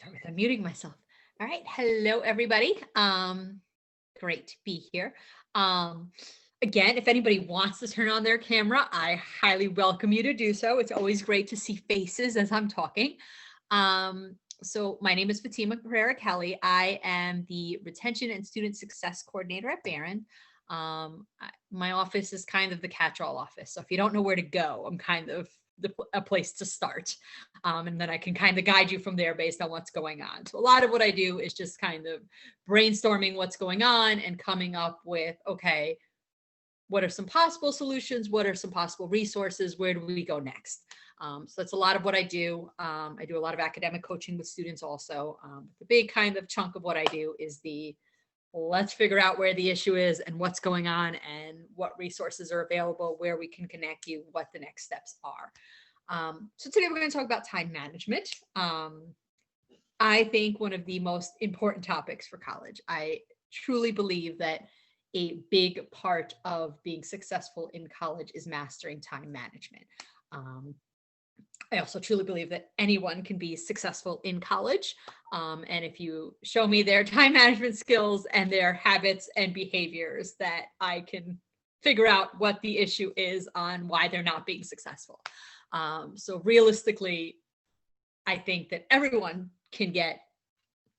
Start with unmuting myself. All right. Hello, everybody. Great to be here. Again, if anybody wants to turn on their camera, I highly welcome you to do so. It's always great to see faces as I'm talking. So my name is Fatima Pereira Kelly. I am the Retention and Student Success Coordinator at Barron. My office is kind of the catch-all office. So if you don't know where to go, I'm kind of a place to start. And then I can kind of guide you from there based on what's going on. So a lot of what I do is just kind of brainstorming what's going on and coming up with, okay, what are some possible solutions? What are some possible resources? Where do we go next? So that's a lot of what I do. I do a lot of academic coaching with students also. The big kind of chunk of what I do is let's figure out where the issue is and what's going on and what resources are available, where we can connect you, what the next steps are. So today we're going to talk about time management. I think one of the most important topics for college. I truly believe that a big part of being successful in college is mastering time management. I also truly believe that anyone can be successful in college. And if you show me their time management skills and their habits and behaviors, that I can figure out what the issue is on why they're not being successful. So realistically, I think that everyone can get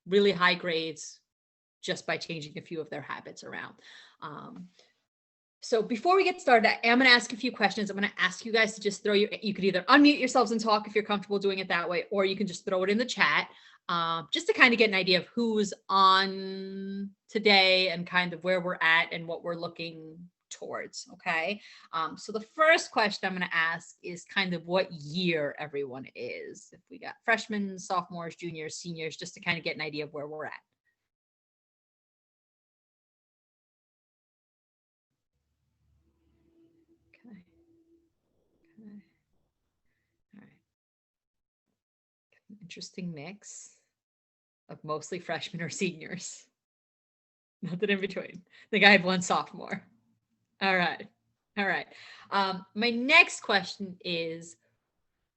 really high grades just by changing a few of their habits around. So before we get started, I am going to ask a few questions. I'm going to ask you guys to just you could either unmute yourselves and talk if you're comfortable doing it that way, or you can just throw it in the chat, just to kind of get an idea of who's on today and kind of where we're at and what we're looking towards. Okay. So the first question I'm going to ask is kind of what year everyone is. If we got freshmen, sophomores, juniors, seniors, just to kind of get an idea of where we're at. Okay. All right. Interesting mix of mostly freshmen or seniors. Nothing in between. I think I have one sophomore. All right. All right. My next question is,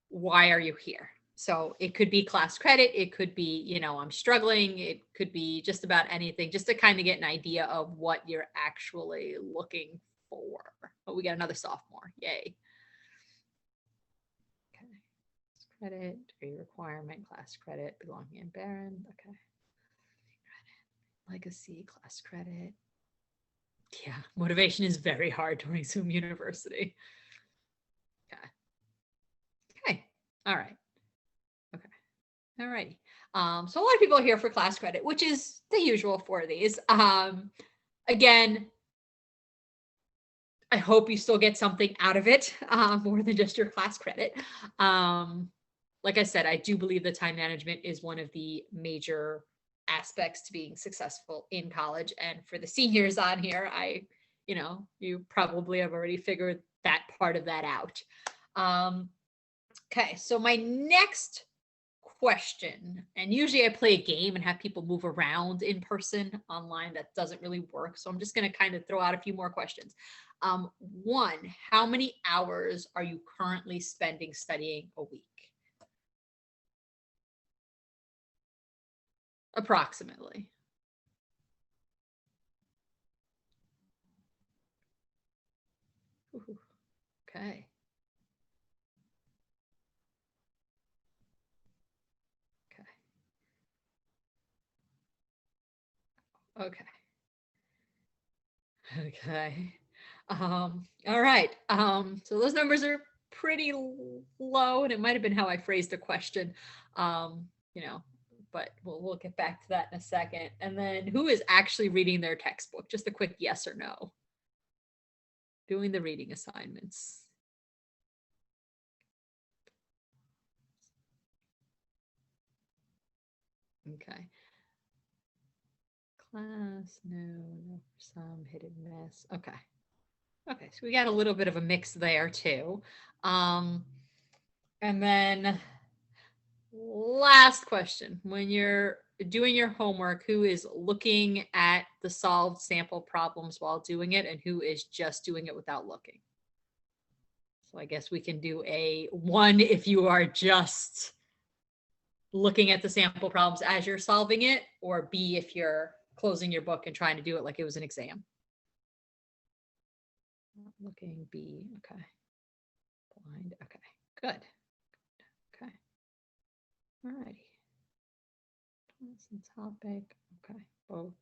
why are you here? So it could be class credit. It could be, I'm struggling. It could be just about anything, just to kind of get an idea of what you're actually looking for. Oh, we got another sophomore. Yay. Okay. Credit, degree requirement, class credit, belonging in Barron. Okay. Legacy, class credit. Yeah, motivation is very hard during Zoom University. Okay. Okay. All right. Okay. All right. So a lot of people are here for class credit, which is the usual for these. Again, I hope you still get something out of it, more than just your class credit. Like I said, I do believe that time management is one of the major aspects to being successful in college. And for the seniors on here, you probably have already figured that part of that out. Okay, so my next question, and usually I play a game and have people move around in person. Online, that doesn't really work. So I'm just going to kind of throw out a few more questions. One, how many hours are you currently spending studying a week? Approximately. Ooh, okay. Okay. Okay. All right. So those numbers are pretty low, and it might have been how I phrased the question. But we'll get back to that in a second. And then who is actually reading their textbook? Just a quick yes or no. Doing the reading assignments. Okay. Class, no, some hit and miss. Okay. Okay, so we got a little bit of a mix there too. And then last question, when you're doing your homework, who is looking at the solved sample problems while doing it and who is just doing it without looking? So I guess we can do a 1 if you are just looking at the sample problems as you're solving it, or B, if you're closing your book and trying to do it like it was an exam. Looking, B, okay. Blind, okay, good. Okay. All righty. Topic, okay, both.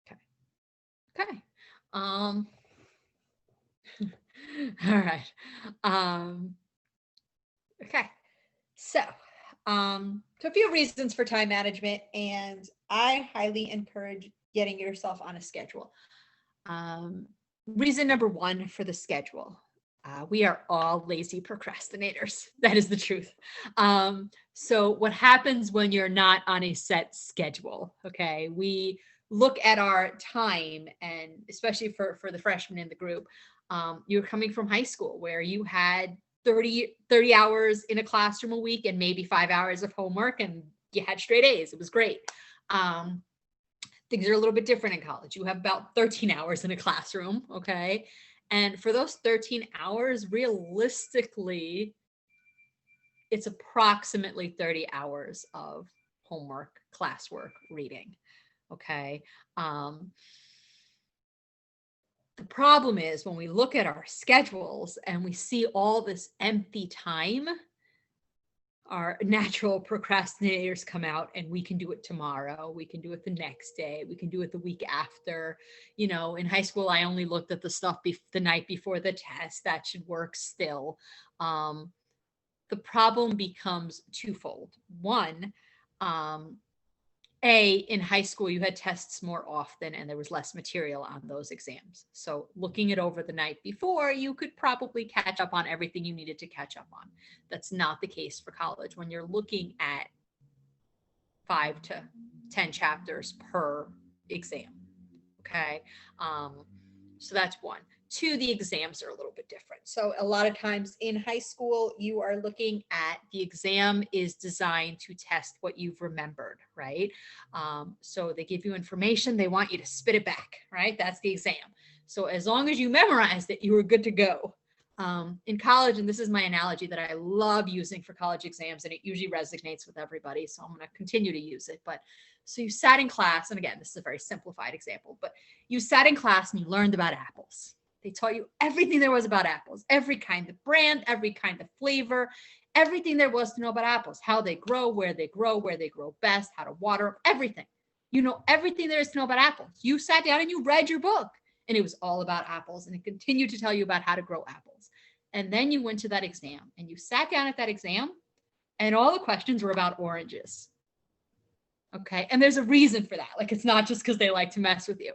Okay. Okay. All right. Okay. So, a few reasons for time management, and I highly encourage getting yourself on a schedule. Reason number one for the schedule. We are all lazy procrastinators. That is the truth. So what happens when you're not on a set schedule? Okay. We look at our time, and especially for the freshmen in the group, you're coming from high school where you had 30 hours in a classroom a week and maybe 5 hours of homework, and you had straight A's. It was great. Things are a little bit different in college. You have about 13 hours in a classroom, okay? And for those 13 hours, realistically, it's approximately 30 hours of homework, classwork, reading, okay? The problem is when we look at our schedules and we see all this empty time, our natural procrastinators come out, and we can do it tomorrow. We can do it the next day. We can do it the week after. You know, in high school, I only looked at the stuff the night before the test. That should work still. The problem becomes twofold. One, in high school, you had tests more often and there was less material on those exams. So looking it over the night before, you could probably catch up on everything you needed to catch up on. That's not the case for college when you're looking at 5 to 10 chapters per exam. Okay. So that's one. Two, the exams are a little bit different. So a lot of times in high school, you are looking at the exam is designed to test what you've remembered, right? So they give you information, they want you to spit it back, right? That's the exam. So as long as you memorized it, you were good to go. In college, and this is my analogy that I love using for college exams, and it usually resonates with everybody, so I'm going to continue to use it. But so you sat in class, and again, this is a very simplified example, but you sat in class and you learned about apples. They taught you everything there was about apples, every kind of brand, every kind of flavor, everything there was to know about apples, how they grow, where they grow best, how to water them, everything. You know everything there is to know about apples. You sat down and you read your book, and it was all about apples, and it continued to tell you about how to grow apples. And then you went to that exam, and you sat down at that exam, and all the questions were about oranges. Okay. And there's a reason for that. Like, it's not just because they like to mess with you.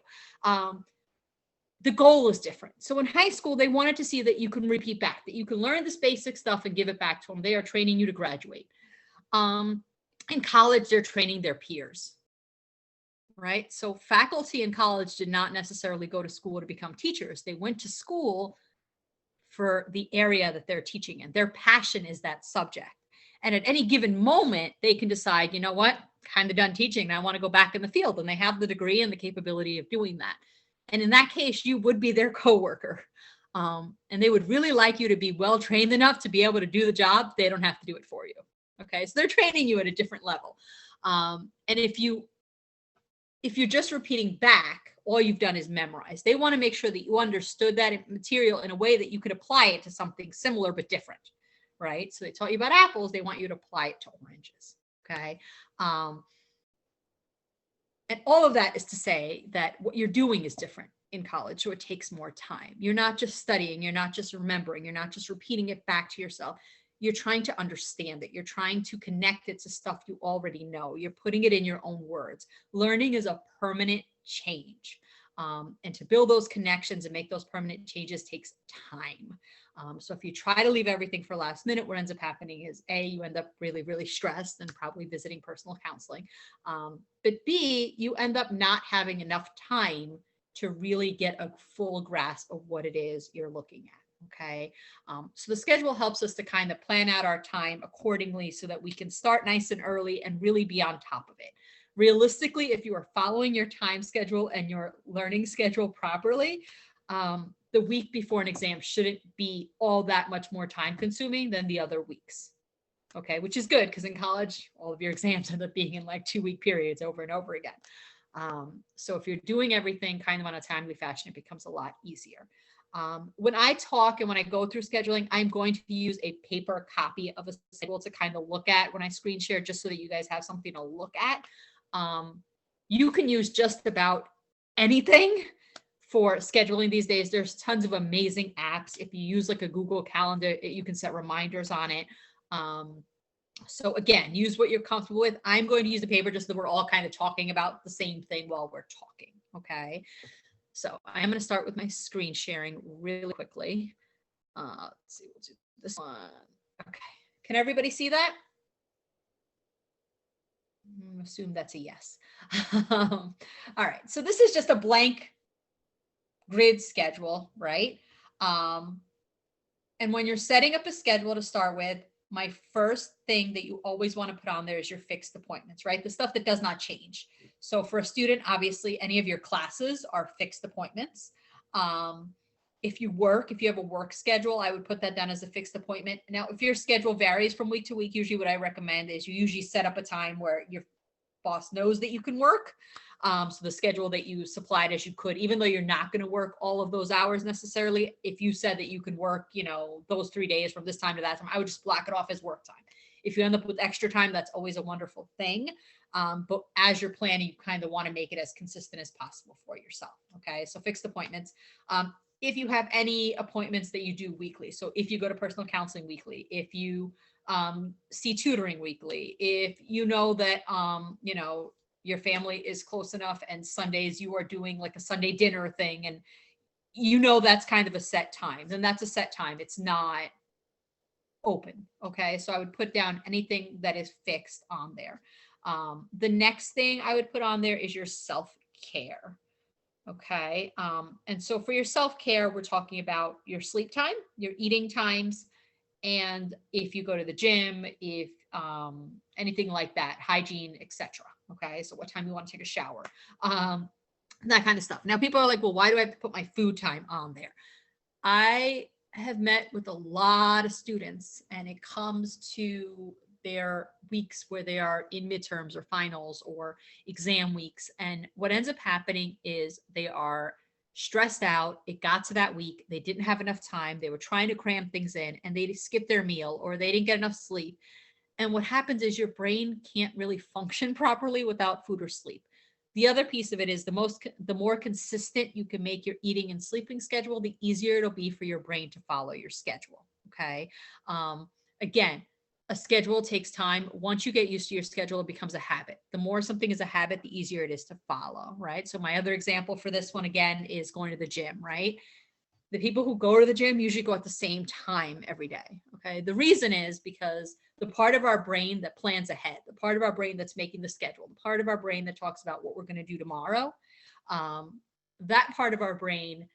The goal is different. So in high school, they wanted to see that you can repeat back, that you can learn this basic stuff and give it back to them. They are training you to graduate. In college, they're training their peers, right? So faculty in college did not necessarily go to school to become teachers. They went to school for the area that they're teaching in. Their passion is that subject. And at any given moment, they can decide, you know what, kind of done teaching. I want to go back in the field. And they have the degree and the capability of doing that. And in that case, you would be their coworker. And they would really like you to be well trained enough to be able to do the job. They don't have to do it for you. Okay. So they're training you at a different level. And if you're just repeating back, all you've done is memorize. They want to make sure that you understood that material in a way that you could apply it to something similar but different, right? So they taught you about apples. They want you to apply it to oranges. Okay. And all of that is to say that what you're doing is different in college, so it takes more time. You're not just studying, you're not just remembering, you're not just repeating it back to yourself. You're trying to understand it. You're trying to connect it to stuff you already know. You're putting it in your own words. Learning is a permanent change. And to build those connections and make those permanent changes takes time. So if you try to leave everything for last minute, what ends up happening is A, you end up really, really stressed and probably visiting personal counseling. But B, you end up not having enough time to really get a full grasp of what it is you're looking at. Okay. So the schedule helps us to kind of plan out our time accordingly so that we can start nice and early and really be on top of it. Realistically, if you are following your time schedule and your learning schedule properly, the week before an exam shouldn't be all that much more time consuming than the other weeks. Okay, which is good because in college, all of your exams end up being in like 2-week periods over and over again. So if you're doing everything kind of on a timely fashion, it becomes a lot easier. When I talk and when I go through scheduling, I'm going to use a paper copy of a schedule to kind of look at when I screen share, just so that you guys have something to look at. You can use just about anything for scheduling these days. There's tons of amazing apps. If you use like a Google Calendar, you can set reminders on it. So again, use what you're comfortable with. I'm going to use the paper just so that we're all kind of talking about the same thing while we're talking. Okay. So I'm going to start with my screen sharing really quickly. Let's see, we'll do this one. Okay. Can everybody see that? Assume that's a yes. All right. So this is just a blank grid schedule, right? And when you're setting up a schedule to start with, my first thing that you always want to put on there is your fixed appointments, right? The stuff that does not change. So for a student, obviously, any of your classes are fixed appointments. If you have a work schedule, I would put that down as a fixed appointment. Now, if your schedule varies from week to week, usually what I recommend is you usually set up a time where your boss knows that you can work. So the schedule that you supplied as you could, even though you're not going to work all of those hours necessarily, if you said that you could work, those 3 days from this time to that time, I would just block it off as work time. If you end up with extra time, that's always a wonderful thing. But as you're planning, you kind of want to make it as consistent as possible for yourself. Okay. So fixed appointments. If you have any appointments that you do weekly, so if you go to personal counseling weekly, if you see tutoring weekly, if you know that, your family is close enough and Sundays you are doing like a Sunday dinner thing, and that's kind of a set time, then that's a set time. It's not open. Okay. So I would put down anything that is fixed on there. The next thing I would put on there is your self-care. Okay. And so for your self-care, we're talking about your sleep time, your eating times, and if you go to the gym, if anything like that, hygiene, etc. Okay. So what time you want to take a shower, that kind of stuff. Now people are like, well, why do I have to put my food time on there? I have met with a lot of students, and it comes to their weeks where they are in midterms or finals or exam weeks. And what ends up happening is they are stressed out. It got to that week. They didn't have enough time. They were trying to cram things in and they skipped their meal or they didn't get enough sleep. And what happens is your brain can't really function properly without food or sleep. The other piece of it is the more consistent you can make your eating and sleeping schedule, the easier it'll be for your brain to follow your schedule. Okay. Again, a schedule takes time. Once you get used to your schedule, it becomes a habit. The more something is a habit, the easier it is to follow, right? So my other example for this one again is going to the gym, right? The people who go to the gym usually go at the same time every day. Okay. The reason is because the part of our brain that plans ahead, the part of our brain that's making the schedule, the part of our brain that talks about what we're going to do tomorrow, that part of our brain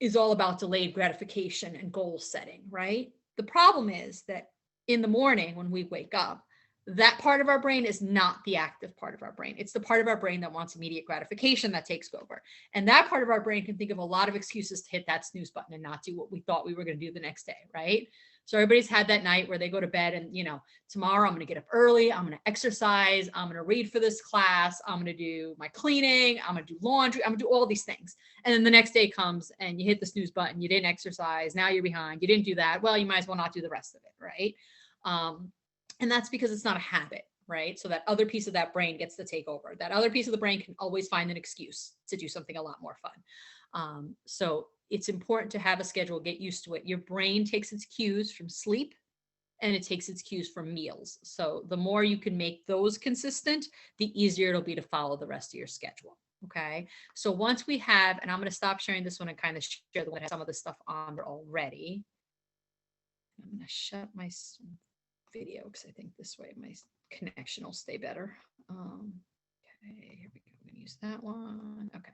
is all about delayed gratification and goal setting, right? The problem is that in the morning when we wake up, that part of our brain is not the active part of our brain. It's the part of our brain that wants immediate gratification that takes over. And that part of our brain can think of a lot of excuses to hit that snooze button and not do what we thought we were going to do the next day, right? So everybody's had that night where they go to bed and, tomorrow I'm going to get up early. I'm going to exercise. I'm going to read for this class. I'm going to do my cleaning. I'm going to do laundry. I'm going to do all these things. And then the next day comes and you hit the snooze button. You didn't exercise. Now you're behind. You didn't do that. Well, you might as well not do the rest of it, right? And that's because it's not a habit, right? So that other piece of that brain gets to take over. That other piece of the brain can always find an excuse to do something a lot more fun. So it's important to have a schedule, get used to it. Your brain takes its cues from sleep and it takes its cues from meals. So the more you can make those consistent, the easier it'll be to follow the rest of your schedule. Okay. So once we have, and I'm going to stop sharing this one and kind of share the one that has some of the stuff on there already. I'm going to shut my video because I think this way my connection will stay better. Okay, here we go. I'm going to use that one. Okay.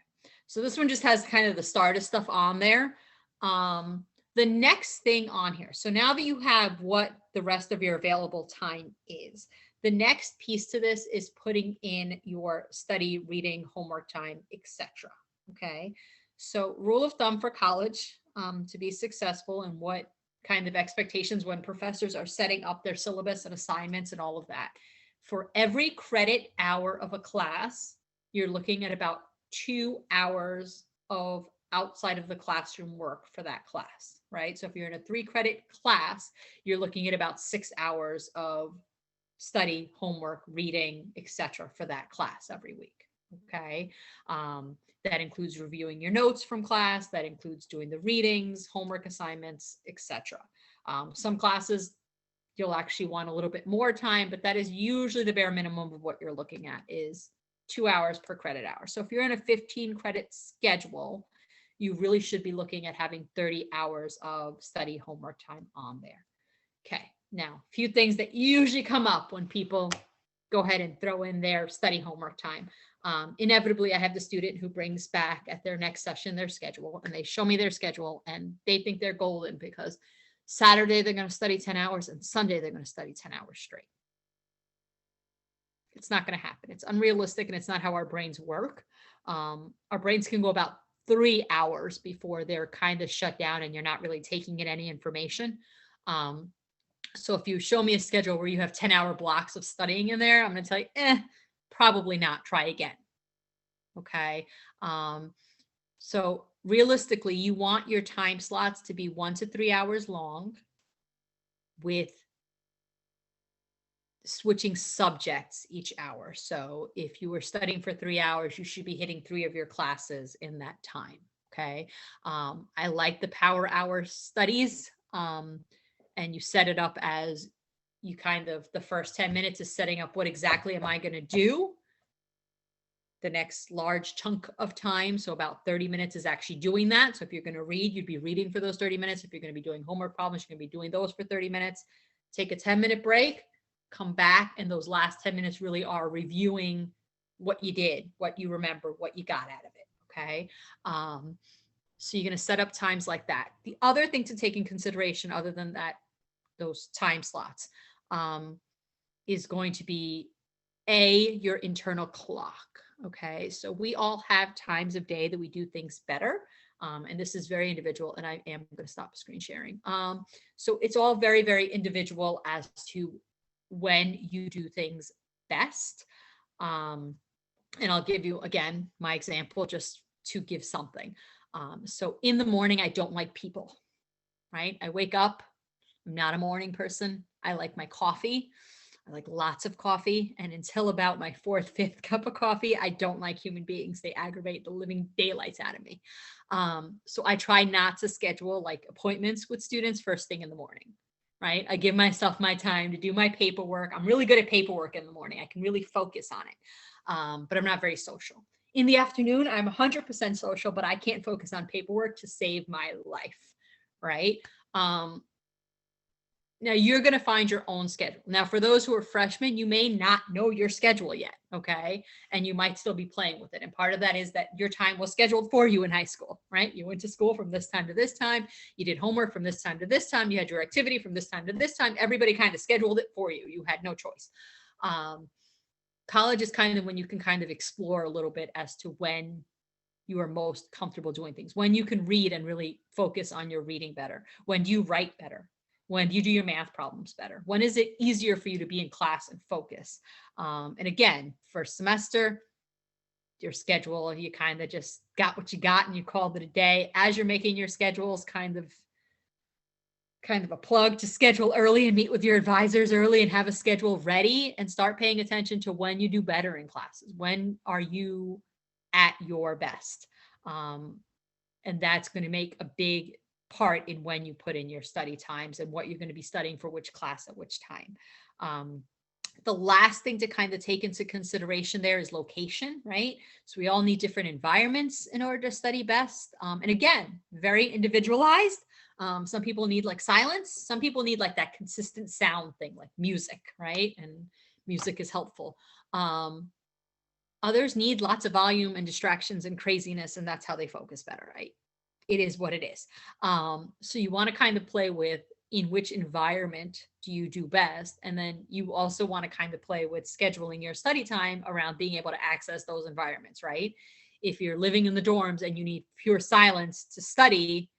So this one just has kind of the start of stuff on there. The next thing on here. So now that you have what the rest of your available time is, the next piece to this is putting in your study, reading, homework time, etc. Okay. So rule of thumb for college, to be successful and what kind of expectations when professors are setting up their syllabus and assignments and all of that. For every credit hour of a class, you're looking at about 2 hours of outside of the classroom work for that class, right? So if you're in a 3 credit class, you're looking at about 6 hours of study, homework, reading, etc. for that class every week. Okay. That includes reviewing your notes from class, that includes doing the readings, homework assignments, etc. Some classes you'll actually want a little bit more time, but that is usually the bare minimum of what you're looking at is 2 hours per credit hour. So if you're in a 15 credit schedule, you really should be looking at having 30 hours of study homework time on there. Okay, now a few things that usually come up when people go ahead and throw in their study homework time. Inevitably, I have the student who brings back at their next session their schedule, and they show me their schedule, and they think they're golden because Saturday they're going to study 10 hours and Sunday they're going to study 10 hours straight. It's not going to happen. It's unrealistic, and it's not how our brains work. Our brains can go about 3 hours before they're kind of shut down and you're not really taking in any information. So if you show me a schedule where you have 10-hour blocks of studying in there, I'm going to tell you, probably not. Try again. Okay. So realistically, you want your time slots to be 1 to 3 hours long with switching subjects each hour. So if you were studying for 3 hours, you should be hitting 3 of your classes in that time. Okay. I like the power hour studies. And you set it up as you kind of, the first 10 minutes is setting up what exactly am I going to do the next large chunk of time. So about 30 minutes is actually doing that. So if you're going to read, you'd be reading for those 30 minutes. If you're going to be doing homework problems, you're going to be doing those for 30 minutes. Take a 10-minute break, come back, and those last 10 minutes really are reviewing what you did, what you remember, what you got out of it. Okay. So you're going to set up times like that. The other thing to take in consideration, other than that, those time slots, is going to be your internal clock. Okay. So we all have times of day that we do things better. And this is very individual, and I am going to stop screen sharing. So it's all very, very individual as to when you do things best. And I'll give you, again, my example just to give something. So in the morning, I don't like people, right? I wake up, I'm not a morning person. I like my coffee. I like lots of coffee. And until about my 4th, 5th cup of coffee, I don't like human beings. They aggravate the living daylights out of me. So I try not to schedule like appointments with students first thing in the morning, right? I give myself my time to do my paperwork. I'm really good at paperwork in the morning. I can really focus on it. But I'm not very social. In the afternoon, I'm 100% social, but I can't focus on paperwork to save my life, right? Now you're going to find your own schedule. Now, for those who are freshmen, you may not know your schedule yet. Okay. And you might still be playing with it. And part of that is that your time was scheduled for you in high school, right? You went to school from this time to this time. You did homework from this time to this time. You had your activity from this time to this time. Everybody kind of scheduled it for you. You had no choice. College is kind of when you can kind of explore a little bit as to when you are most comfortable doing things, when you can read and really focus on your reading better, when do you write better, when do you do your math problems better, when is it easier for you to be in class and focus. And again, first semester, your schedule, you kind of just got what you got and you called it a day. As you're making your schedules, kind of a plug to schedule early and meet with your advisors early and have a schedule ready and start paying attention to when you do better in classes. When are you at your best? And that's going to make a big part in when you put in your study times and what you're going to be studying for which class at which time. The last thing to kind of take into consideration there is location, right? So we all need different environments in order to study best. And again, very individualized. Some people need like silence. Some people need like that consistent sound thing, like music, right? And music is helpful. Others need lots of volume and distractions and craziness, and that's how they focus better, right? It is what it is. So you want to kind of play with in which environment do you do best? And then you also want to kind of play with scheduling your study time around being able to access those environments, right? If you're living in the dorms and you need pure silence to study,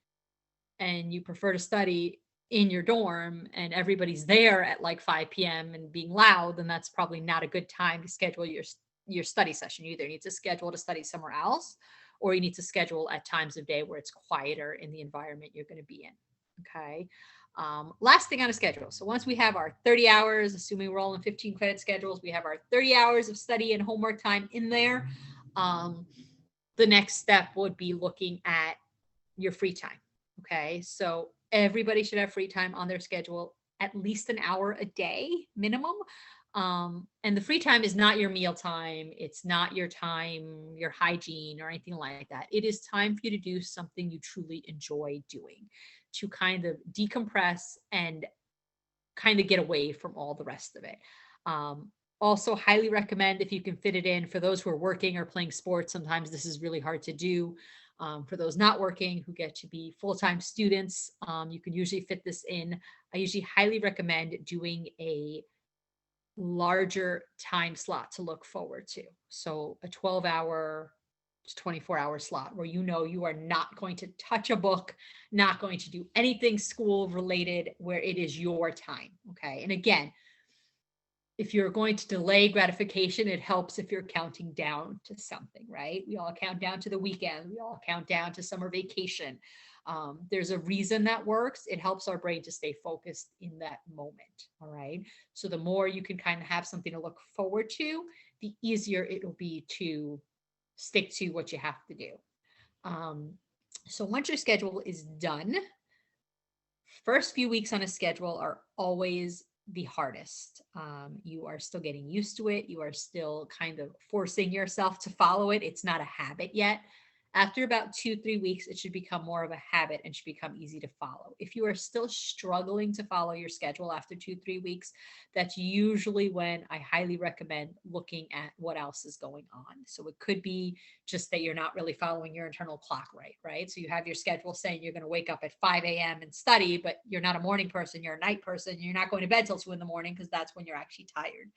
and you prefer to study in your dorm and everybody's there at like 5 p.m. and being loud, then that's probably not a good time to schedule your study session. You either need to schedule to study somewhere else, or you need to schedule at times of day where it's quieter in the environment you're going to be in. Okay. Last thing on a schedule. So once we have our 30 hours, assuming we're all in 15 credit schedules, we have our 30 hours of study and homework time in there. The next step would be looking at your free time. Okay. So everybody should have free time on their schedule, at least an hour a day minimum. And the free time is not your meal time. It's not your time, your hygiene or anything like that. It is time for you to do something you truly enjoy doing, to kind of decompress and kind of get away from all the rest of it. Also, highly recommend if you can fit it in for those who are working or playing sports. Sometimes this is really hard to do. For those not working who get to be full-time students, you can usually fit this in. I usually highly recommend doing a larger time slot to look forward to. So a 12-hour, 24-hour slot where you are not going to touch a book, not going to do anything school related, where it is your time. Okay. And again, if you're going to delay gratification, it helps if you're counting down to something, right? We all count down to the weekend. We all count down to summer vacation. There's a reason that works. It helps our brain to stay focused in that moment. All right. So the more you can kind of have something to look forward to, the easier it will be to stick to what you have to do. So once your schedule is done, first few weeks on a schedule are always the hardest. You are still getting used to it. You are still kind of forcing yourself to follow it. It's not a habit yet. After about 2-3 weeks, it should become more of a habit and should become easy to follow. If you are still struggling to follow your schedule after 2-3 weeks, that's usually when I highly recommend looking at what else is going on. So it could be just that you're not really following your internal clock right? So you have your schedule saying you're going to wake up at 5 a.m. and study, but you're not a morning person, you're a night person. You're not going to bed till 2 in the morning because that's when you're actually tired.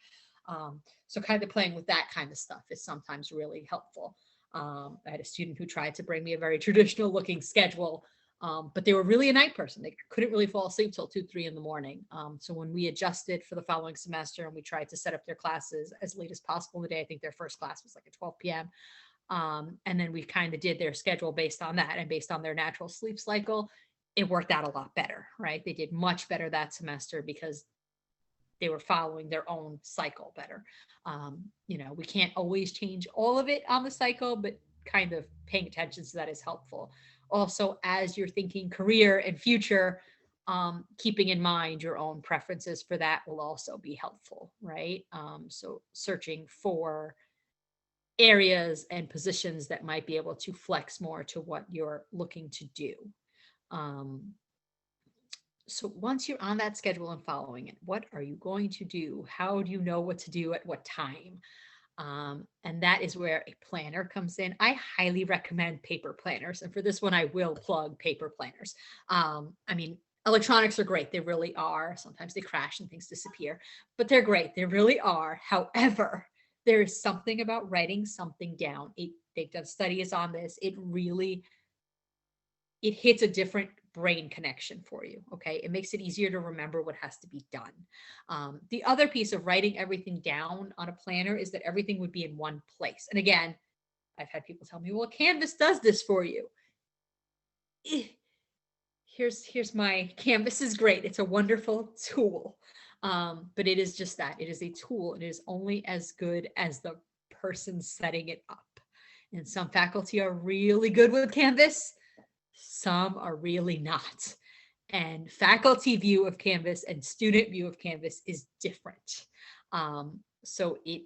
So kind of playing with that kind of stuff is sometimes really helpful. I had a student who tried to bring me a very traditional looking schedule, but they were really a night person. They couldn't really fall asleep till 2-3 in the morning. So when we adjusted for the following semester and we tried to set up their classes as late as possible in the day, I think their first class was like at 12 p.m. And then we kind of did their schedule based on that and based on their natural sleep cycle. It worked out a lot better, right? They did much better that semester because they were following their own cycle better. We can't always change all of it on the cycle, but kind of paying attention to that is helpful. Also, as you're thinking career and future, keeping in mind your own preferences for that will also be helpful, right? So searching for areas and positions that might be able to flex more to what you're looking to do. So once you're on that schedule and following it, what are you going to do? How do you know what to do at what time? And that is where a planner comes in. I highly recommend paper planners. And for this one, I will plug paper planners. Electronics are great. They really are. Sometimes they crash and things disappear, but they're great. They really are. However, there's something about writing something down. They've done studies on this. It hits a different brain connection for you. Okay. It makes it easier to remember what has to be done. The other piece of writing everything down on a planner is that everything would be in one place. And again, I've had people tell me, well, Canvas does this for you. Here's my Canvas is great. It's a wonderful tool. But it is just that. It is a tool. It is only as good as the person setting it up. And some faculty are really good with Canvas. Some are really not. And faculty view of Canvas and student view of Canvas is different. So it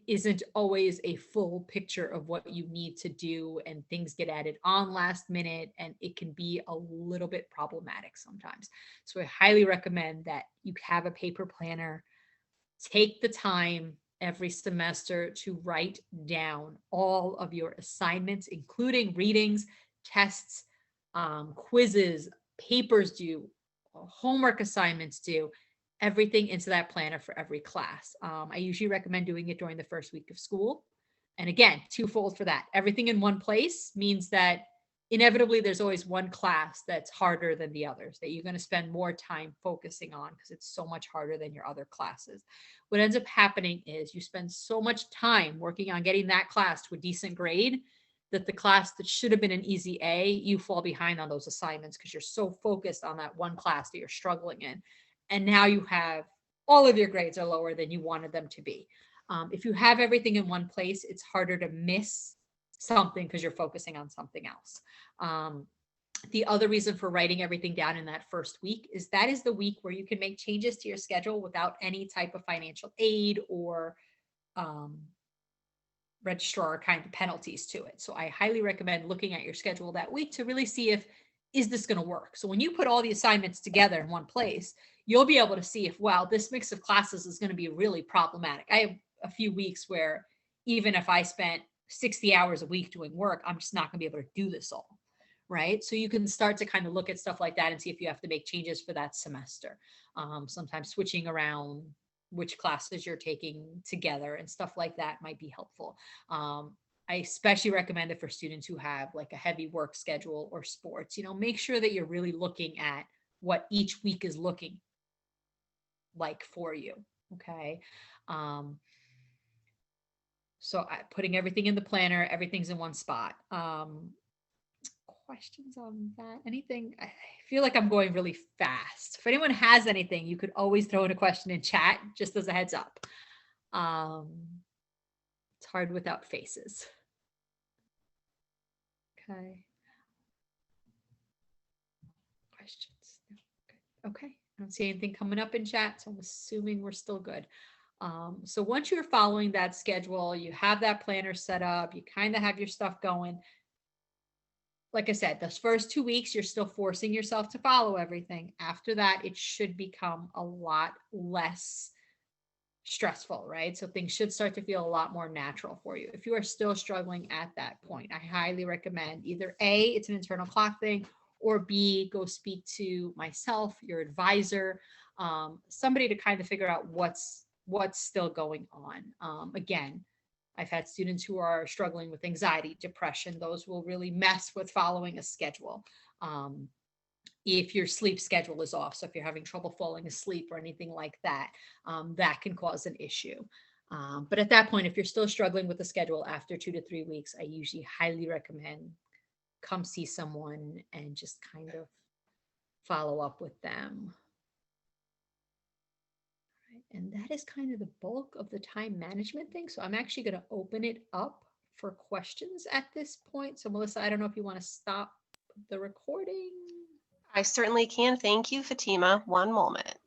isn't always a full picture of what you need to do, and things get added on last minute, and it can be a little bit problematic sometimes. So I highly recommend that you have a paper planner. Take the time every semester to write down all of your assignments, including readings, tests, quizzes, papers due, homework assignments due, everything into that planner for every class. I usually recommend doing it during the first week of school. And again, twofold for that. Everything in one place means that inevitably there's always one class that's harder than the others that you're going to spend more time focusing on because it's so much harder than your other classes. What ends up happening is you spend so much time working on getting that class to a decent grade that the class that should have been an easy A, you fall behind on those assignments because you're so focused on that one class that you're struggling in. And now you have all of your grades are lower than you wanted them to be. If you have everything in one place, it's harder to miss something because you're focusing on something else. Um, the other reason for writing everything down in that first week is that is the week where you can make changes to your schedule without any type of financial aid or um, registrar kind of penalties to it. So I highly recommend looking at your schedule that week to really see if is this going to work. So when you put all the assignments together in one place, you'll be able to see if, wow, this mix of classes is going to be really problematic. I have a few weeks where even if I spent 60 hours a week doing work, I'm just not going to be able to do this all. Right. So you can start to kind of look at stuff like that and see if you have to make changes for that semester. Sometimes switching around which classes you're taking together and stuff like that might be helpful. I especially recommend it for students who have like a heavy work schedule or sports. Make sure that you're really looking at what each week is looking like for you. Okay. So putting everything in the planner, everything's in one spot. Questions on that? Anything? I feel like I'm going really fast. If anyone has anything, you could always throw in a question in chat, just as a heads up. It's hard without faces. Okay. Questions? Okay. I don't see anything coming up in chat, so I'm assuming we're still good. So once you're following that schedule, you have that planner set up, you kind of have your stuff going. Like I said, those first 2 weeks, you're still forcing yourself to follow everything. After that, it should become a lot less stressful, right? So things should start to feel a lot more natural for you. If you are still struggling at that point, I highly recommend either A, it's an internal clock thing, or B, go speak to myself, your advisor, somebody to kind of figure out what's still going on. Again, I've had students who are struggling with anxiety, depression. Those will really mess with following a schedule. If your sleep schedule is off, so if you're having trouble falling asleep or anything like that, that can cause an issue. But at that point, if you're still struggling with the schedule after 2 to 3 weeks, I usually highly recommend come see someone and just kind of follow up with them. And that is kind of the bulk of the time management thing. So I'm actually going to open it up for questions at this point. So Melissa, I don't know if you want to stop the recording. I certainly can. Thank you, Fatima. One moment.